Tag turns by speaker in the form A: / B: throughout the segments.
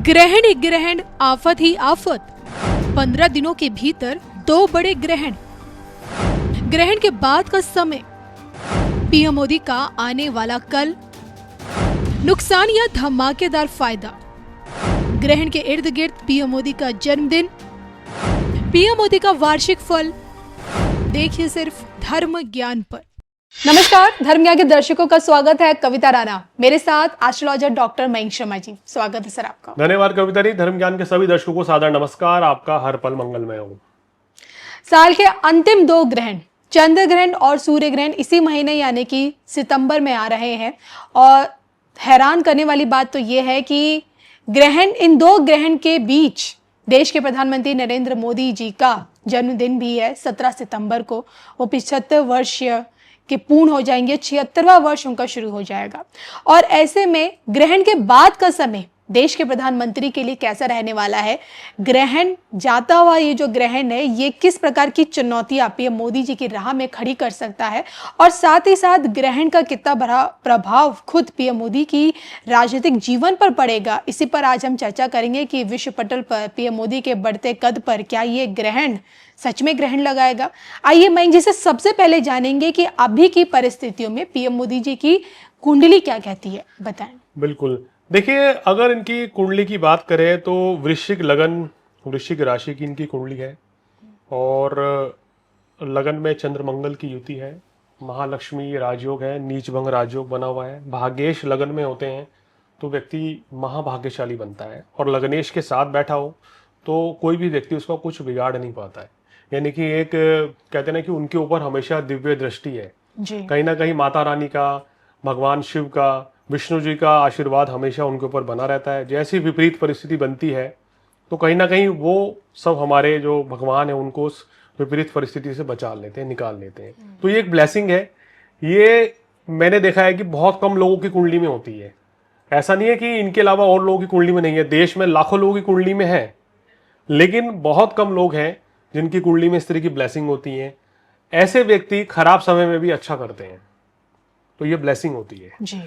A: ग्रहण ही ग्रहण, आफत ही आफत। 15 दिनों के भीतर 2 बड़े ग्रहण। ग्रहण के बाद का समय, पीएम मोदी का आने वाला कल, नुकसान या धमाकेदार फायदा। ग्रहण के इर्द गिर्द पीएम मोदी का जन्मदिन, पीएम मोदी का वार्षिक फल। देखिए सिर्फ धर्म ज्ञान पर। नमस्कार, धर्म ज्ञान के दर्शकों का स्वागत है। कविता राणा मेरे साथ, एस्ट्रोलॉजर डॉक्टर मयंक शर्मा जी। स्वागत है सर आपका।
B: धन्यवाद कविता जी। धर्म ज्ञान के सभी दर्शकों को सादर नमस्कार। आपका हर पल मंगलमय हो।
A: साल के अंतिम 2 ग्रहण, चंद्र ग्रहण और सूर्य ग्रहण, इसी महीने यानी कि सितंबर में आ रहे हैं। और हैरान करने वाली बात तो यह है कि इन 2 ग्रहण के बीच देश के प्रधानमंत्री नरेंद्र मोदी जी का जन्मदिन भी है। 17 सितंबर को वो 75 वर्ष के पूर्ण हो जाएंगे। 76वां वर्ष उनका शुरू हो जाएगा। और ऐसे में ग्रहण के बाद का समय देश के प्रधानमंत्री के लिए कैसा रहने वाला है, ग्रहण जाता हुआ ये जो ग्रहण है, ये किस प्रकार की चुनौतियां पीएम मोदी जी की राह में खड़ी कर सकता है, और साथ ही साथ ग्रहण का कितना बड़ा प्रभाव खुद पीएम मोदी की राजनीतिक जीवन पर पड़ेगा, इसी पर आज हम चर्चा करेंगे कि विश्व पटल पर पीएम मोदी के बढ़ते कद पर क्या ये ग्रहण सच में ग्रहण लगाएगा। आइए मयंक जी से सबसे पहले जानेंगे कि अभी की परिस्थितियों में पीएम मोदी जी की कुंडली क्या कहती है, बताएं।
B: बिल्कुल, देखिए अगर इनकी कुंडली की बात करें तो वृश्चिक लगन, वृश्चिक राशि की इनकी कुंडली है। और लगन में चंद्र मंगल की युति है। महालक्ष्मी राजयोग है, नीचभंग राजयोग बना हुआ है। भाग्येश लगन में होते हैं तो व्यक्ति महाभाग्यशाली बनता है, और लगनेश के साथ बैठा हो तो कोई भी व्यक्ति उसका कुछ बिगाड़ नहीं पाता है। यानी कि एक कहते हैं ना कि उनके ऊपर हमेशा दिव्य दृष्टि है जी। कहीं ना कहीं माता रानी का, भगवान शिव का, विष्णु जी का आशीर्वाद हमेशा उनके ऊपर बना रहता है। जैसी विपरीत परिस्थिति बनती है तो कहीं ना कहीं वो सब हमारे जो भगवान है उनको उस विपरीत परिस्थिति से बचा लेते हैं, निकाल लेते हैं। तो ये एक ब्लेसिंग है। ये मैंने देखा है कि बहुत कम लोगों की कुंडली में होती है। ऐसा नहीं है कि इनके अलावा और लोगों की कुंडली में नहीं है। देश में लाखों लोगों की कुंडली में है, लेकिन बहुत कम लोग हैं जिनकी कुंडली में इस तरह की ब्लेसिंग होती है। ऐसे व्यक्ति खराब समय में भी अच्छा करते हैं, तो ये ब्लेसिंग होती है जी।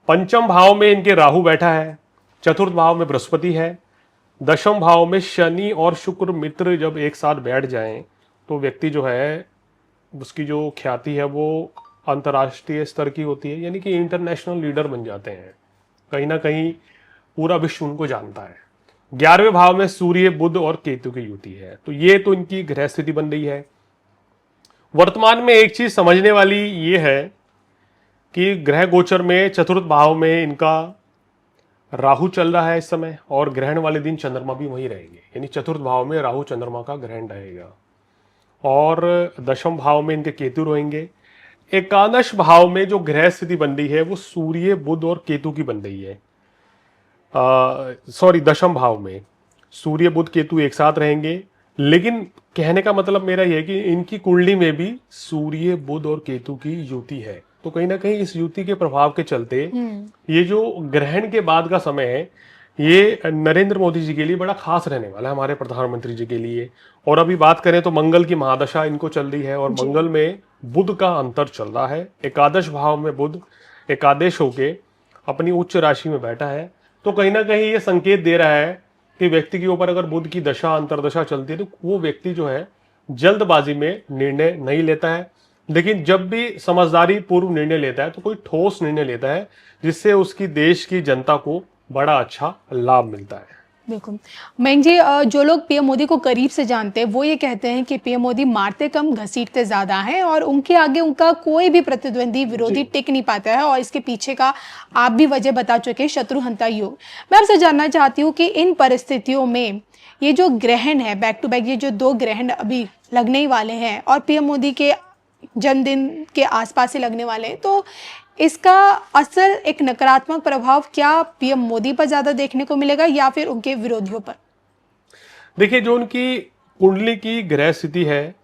B: पंचम भाव में इनके राहु बैठा है, चतुर्थ भाव में बृहस्पति है, दशम भाव में शनि और शुक्र मित्र जब एक साथ बैठ जाएं तो व्यक्ति जो है उसकी जो ख्याति है वो अंतर्राष्ट्रीय स्तर की होती है। यानी कि इंटरनेशनल लीडर बन जाते हैं। कहीं ना कहीं पूरा विश्व उनको जानता है। 11वें भाव में सूर्य, बुध और केतु की युति है। तो ये तो इनकी ग्रह स्थिति बन रही है। वर्तमान में एक चीज समझने वाली ये है कि ग्रह गोचर में चतुर्थ भाव में इनका राहु चल रहा है इस समय, और ग्रहण वाले दिन चंद्रमा भी वहीं रहेंगे। यानी चतुर्थ भाव में राहु चंद्रमा का ग्रहण रहेगा, और दशम भाव में इनके केतु रहेंगे। एकादश भाव में जो ग्रह स्थिति बन रही है वो सूर्य, बुध और केतु की बन रही है। दशम भाव में सूर्य, बुध, केतु एक साथ रहेंगे। लेकिन कहने का मतलब मेरा यह है कि इनकी कुंडली में भी सूर्य, बुध और केतु की युति है। तो कहीं ना कहीं इस युति के प्रभाव के चलते ये जो ग्रहण के बाद का समय है, ये नरेंद्र मोदी जी के लिए बड़ा खास रहने वाला है, हमारे प्रधानमंत्री जी के लिए। और अभी बात करें तो मंगल की महादशा इनको चल रही है, और मंगल में बुध का अंतर चल रहा है। एकादश भाव में बुध एकादश होके अपनी उच्च राशि में बैठा है। तो कहीं ना कहीं ये संकेत दे रहा है कि व्यक्ति के ऊपर अगर बुध की दशा, अंतरदशा चलती है तो वो व्यक्ति जो है जल्दबाजी में निर्णय नहीं लेता है। लेकिन जब भी समझदारी पूर्व निर्णय लेता है तो कोई ठोस निर्णय लेता है, जिससे उसकी देश की जनता को बड़ा अच्छा लाभ मिलता है।
A: बिल्कुल मयंक जी, जो लोग पीएम मोदी को करीब से जानते हैं वो ये कहते हैं कि पीएम मोदी मारते कम घसीटते ज्यादा हैं, और उनके आगे उनका कोई भी प्रतिद्वंदी विरोधी टिक नहीं पाता है। और इसके पीछे का आप भी वजह बता चुके हैं, शत्रुहंता योग। मैं आपसे जानना चाहती हूँ कि इन परिस्थितियों में ये जो ग्रहण है, बैक टू बैक ये जो 2 ग्रहण अभी लगने ही वाले हैं और पीएम मोदी के जन्मदिन के आसपास ही लगने वाले हैं, तो इसका असर, एक नकारात्मक प्रभाव क्या पीएम मोदी पर ज्यादा देखने को मिलेगा या फिर उनके विरोधियों पर?
B: देखिए, जो उनकी कुंडली की ग्रह स्थिति है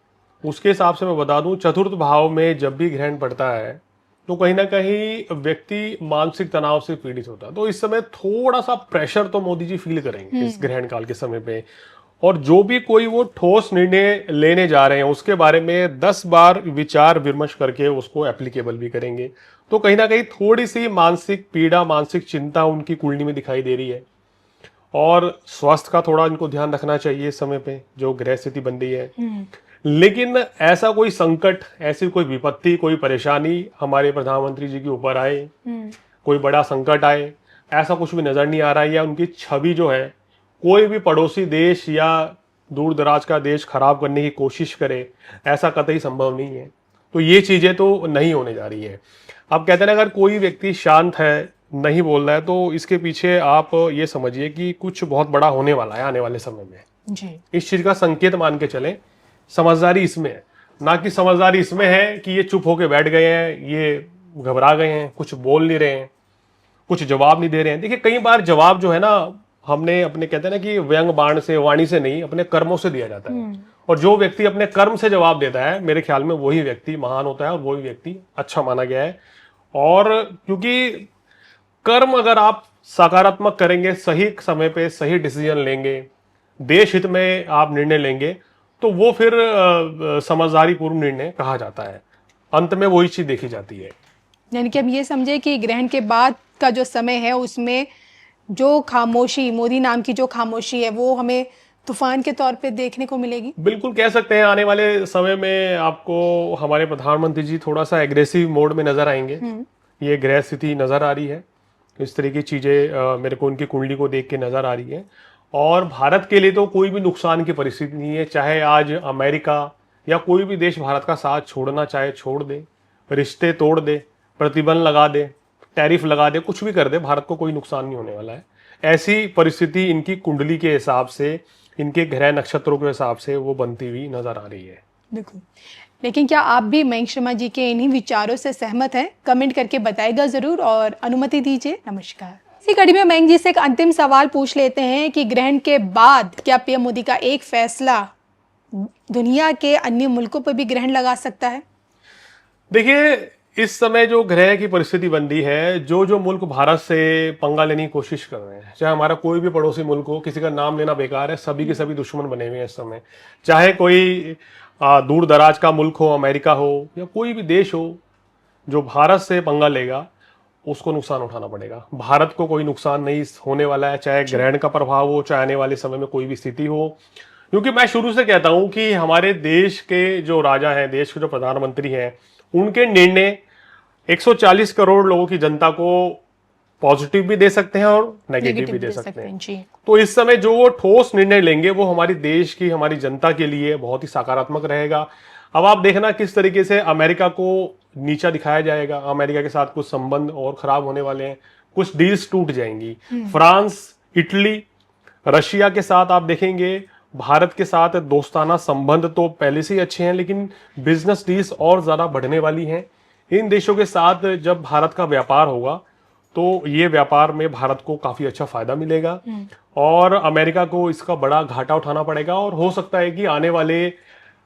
B: उसके हिसाब से मैं बता दूं, चतुर्थ भाव में जब भी ग्रहण पड़ता है तो कहीं ना कहीं व्यक्ति मानसिक तनाव से पीड़ित होता है। तो इस समय थोड़ा सा प्रेशर तो मोदी जी फील करेंगे इस ग्रहण काल के समय पे। और जो भी कोई वो ठोस निर्णय लेने जा रहे हैं उसके बारे में 10 बार विचार विमर्श करके उसको एप्लीकेबल भी करेंगे। तो कहीं ना कहीं थोड़ी सी मानसिक पीड़ा, मानसिक चिंता उनकी कुंडली में दिखाई दे रही है। और स्वास्थ्य का थोड़ा इनको ध्यान रखना चाहिए इस समय पे, जो ग्रह स्थिति बन रही है। लेकिन ऐसा कोई संकट, ऐसी कोई विपत्ति, कोई परेशानी हमारे प्रधानमंत्री जी के ऊपर आए, कोई बड़ा संकट आए, ऐसा कुछ भी नजर नहीं आ रहा है। या उनकी छवि जो है, कोई भी पड़ोसी देश या दूर दराज का देश खराब करने की कोशिश करे, ऐसा कतई संभव नहीं है। तो ये चीजें तो नहीं होने जा रही है। अब कहते हैं ना, अगर कोई व्यक्ति शांत है, नहीं बोल रहा है, तो इसके पीछे आप ये समझिए कि कुछ बहुत बड़ा होने वाला है आने वाले समय में
A: जी।
B: इस चीज का संकेत मान के चलें। समझदारी इसमें है, ना कि समझदारी इसमें है कि ये चुप होके बैठ गए हैं, ये घबरा गए हैं, कुछ बोल नहीं रहे हैं, कुछ जवाब नहीं दे रहे हैं। देखिए, कई बार जवाब जो है ना, हमने अपने कहते हैं ना कि व्यंग बाण से, वाणी से नहीं, अपने कर्मों से दिया जाता है। और जो व्यक्ति अपने कर्म से जवाब देता है, मेरे ख्याल में वही व्यक्ति महान होता है और वही व्यक्ति अच्छा माना गया है। और क्योंकि कर्म अगर आप सकारात्मक करेंगे, सही समय पे सही डिसीजन लेंगे, देश हित में आप निर्णय लेंगे, तो वो फिर समझदारी पूर्ण निर्णय कहा जाता है। अंत में वही चीज देखी जाती है।
A: यानी कि हम ये समझे कि ग्रहण के बाद का जो समय है उसमें जो खामोशी, मोदी नाम की जो खामोशी है, वो हमें तूफान के तौर पे देखने को मिलेगी।
B: बिल्कुल कह सकते हैं, आने वाले समय में आपको हमारे प्रधानमंत्री जी थोड़ा सा एग्रेसिव मोड में नजर आएंगे। ये ग्रह स्थिति नजर आ रही है, इस तरह की चीजें मेरे को उनकी कुंडली को देख के नजर आ रही है। और भारत के लिए तो कोई भी नुकसान की परिस्थिति नहीं है। चाहे आज अमेरिका या कोई भी देश भारत का साथ छोड़ना चाहे छोड़ दे, रिश्ते तोड़ दे, प्रतिबंध लगा दे, टैरिफ लगा दे, कुछ भी कर दे, भारत को कोई नुकसान नहीं होने वाला है। ऐसी परिस्थिति इनकी कुंडली के हिसाब से, इनके ग्रह नक्षत्रों के हिसाब से वो बनती हुई नजर आ रही है।
A: बिल्कुल। लेकिन क्या आप भी मयंक शर्मा जी के इन्हीं विचारों से सहमत हैं? कमेंट करके बताइएगा जरूर और अनुमति दीजिए। नमस्कार। इसी कड़ी में मयंक जी से एक अंतिम सवाल पूछ लेते हैं कि ग्रहण के बाद क्या पीएम मोदी का एक फैसला दुनिया के अन्य मुल्कों पर भी ग्रहण लगा सकता है?
B: देखिए, इस समय जो ग्रह की परिस्थिति बन रही है, जो मुल्क भारत से पंगा लेने की कोशिश कर रहे हैं, चाहे हमारा कोई भी पड़ोसी मुल्क हो, किसी का नाम लेना बेकार है, सभी के सभी दुश्मन बने हुए हैं इस समय। चाहे कोई दूर दराज का मुल्क हो, अमेरिका हो या कोई भी देश हो, जो भारत से पंगा लेगा उसको नुकसान उठाना पड़ेगा। भारत को कोई नुकसान नहीं होने वाला है, चाहे ग्रहण का प्रभाव हो, चाहे आने वाले समय में कोई भी स्थिति हो। क्योंकि मैं शुरू से कहता हूं कि हमारे देश के जो राजा हैं, देश के जो प्रधानमंत्री हैं, उनके निर्णय 140 करोड़ लोगों की जनता को पॉजिटिव भी दे सकते हैं और नेगेटिव भी दे सकते हैं।
A: जी।
B: तो इस समय जो वो ठोस निर्णय लेंगे वो हमारी देश की, हमारी जनता के लिए बहुत ही सकारात्मक रहेगा। अब आप देखना किस तरीके से अमेरिका को नीचा दिखाया जाएगा, अमेरिका के साथ कुछ संबंध और खराब होने वाले हैं, कुछ डील्स टूट जाएंगी। फ्रांस, इटली, रशिया के साथ आप देखेंगे, भारत के साथ दोस्ताना संबंध तो पहले से ही अच्छे हैं, लेकिन बिजनेस डील्स और ज्यादा बढ़ने वाली हैं। इन देशों के साथ जब भारत का व्यापार होगा तो ये व्यापार में भारत को काफी अच्छा फायदा मिलेगा और अमेरिका को इसका बड़ा घाटा उठाना पड़ेगा। और हो सकता है कि आने वाले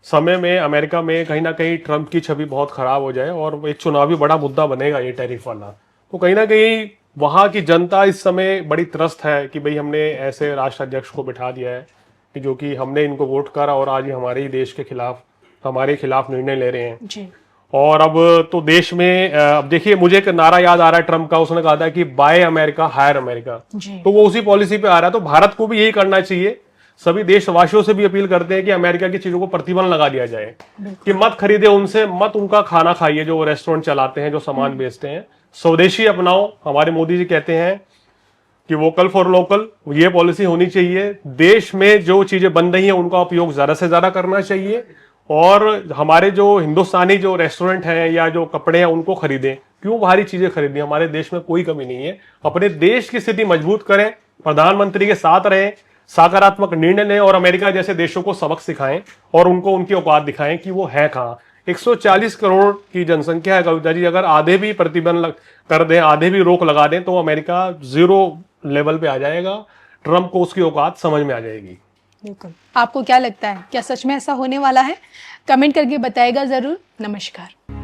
B: समय में अमेरिका में कहीं ना कहीं ट्रंप की छवि बहुत खराब हो जाए और एक चुनावी बड़ा मुद्दा बनेगा ये टैरिफ वाला। तो कहीं ना कहीं वहां की जनता इस समय बड़ी त्रस्त है कि भाई हमने ऐसे राष्ट्राध्यक्ष को बिठा दिया है कि जो कि हमने इनको वोट करा और आज ये हमारे ही देश के खिलाफ, हमारे खिलाफ निर्णय ले रहे हैं
A: जी।
B: और अब तो देश में अब देखिए, मुझे एक नारा याद आ रहा है ट्रंप का, उसने कहा था कि बाय अमेरिका हायर अमेरिका, तो वो उसी पॉलिसी पे आ रहा है। तो भारत को भी यही करना चाहिए। सभी देशवासियों से भी अपील करते हैं कि अमेरिका की चीजों को प्रतिबंध लगा दिया जाए कि मत खरीदे उनसे, मत उनका खाना खाइए जो रेस्टोरेंट चलाते हैं, जो सामान बेचते हैं। स्वदेशी अपनाओ, हमारे मोदी जी कहते हैं कि वोकल फॉर लोकल, ये पॉलिसी होनी चाहिए। देश में जो चीजें बन रही हैं उनका उपयोग ज्यादा से ज्यादा करना चाहिए और हमारे जो हिंदुस्तानी जो रेस्टोरेंट हैं या जो कपड़े हैं उनको खरीदें। क्यों बाहरी चीजें खरीदें? हमारे देश में कोई कमी नहीं है। अपने देश की स्थिति मजबूत करें, प्रधानमंत्री के साथ रहें, सकारात्मक निर्णय लें और अमेरिका जैसे देशों को सबक सिखाएं और उनको उनकी औकात दिखाएं कि वो है कहां। 140 करोड़ की जनसंख्या है कविता जी, अगर आधे भी प्रतिबंध कर दें, आधे भी रोक लगा दें तो अमेरिका 0 लेवल पे आ जाएगा। ट्रंप को उसकी औकात समझ में आ जाएगी।
A: बिल्कुल। आपको क्या लगता है, क्या सच में ऐसा होने वाला है? कमेंट करके बताइएगा जरूर। नमस्कार।